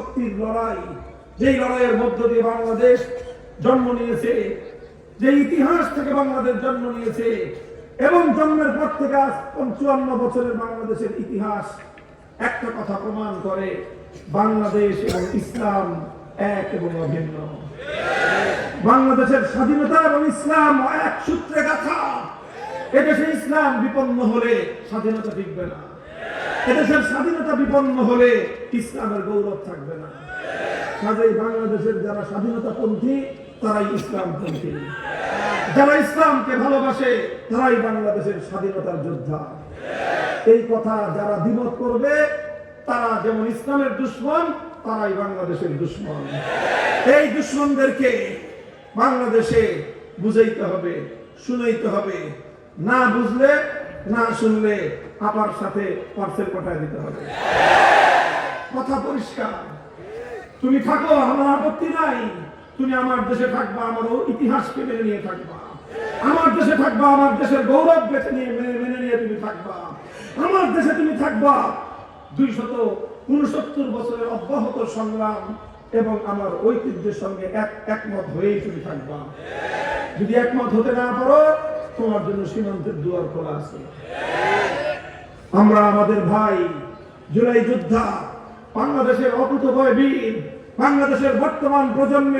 শক্তির লড়াই, যেই লড়াইয়ের মধ্য দিয়ে বাংলাদেশ জন্ম নিয়েছে, যে ইতিহাস থেকে বাংলাদেশ জন্ম নিয়েছে, এবং জন্মের পর থেকে আজ ৫৫ বছরের বাংলাদেশের ইতিহাস একটা কথা প্রমাণ করে, বাংলাদেশ এবং ইসলাম এক এবং অভিন্ন। বাংলাদেশের স্বাধীনতা এবং ইসলাম এক সূত্রে গাঁথা। এদেশে ইসলাম বিপন্ন হলে স্বাধীনতা টিকবে না, এদেশের স্বাধীনতা বিপন্ন হলে ইসলামের গৌরব থাকবে না। কাজেই বাংলাদেশের যারা স্বাধীনতাপন্থী তারাই ইসলামপন্থী, যারা ইসলামকে ভালোবাসে তারাই বাংলাদেশের স্বাধীনতার যোদ্ধা। এই কথা যারা দ্বিমত করবে তারা যেমন ইসলামের দুশমন, তারাই বাংলাদেশের দুশমন। এই দুশমনদেরকে বাংলাদেশে বুঝাইতে হবে, শুনাইতে হবে। না বুঝলে, না শুনলে আমার সাথে পার্সেল পাঠায় দিতে হবে। কথা পরিষ্কার। তুমি থাকো, আমার আপত্তি নাই। তুমি আমার দেশে থাকবা, আমার ইতিহাসকে মেনে নিয়ে থাকবা। আমার দেশে থাকবা, আমার দেশের গৌরব বেছে নিয়ে মেনে নিয়ে তুমি থাকবা। আমার দেশে তুমি থাকবা ২৬৯ বছরের অব্যাহত সংগ্রাম এবং আমার ঐতিহ্যের সঙ্গে একমত হয়েই তুমি থাকবা। যদি একমত হতে না পারো, তোমার জন্য সীমান্তের দুয়ার খোলা আছে। আমরা আমাদের ভাই জুলাই যোদ্ধা, বাংলাদেশের অকুতোভয় বীর, বাংলাদেশের বর্তমান প্রজন্মের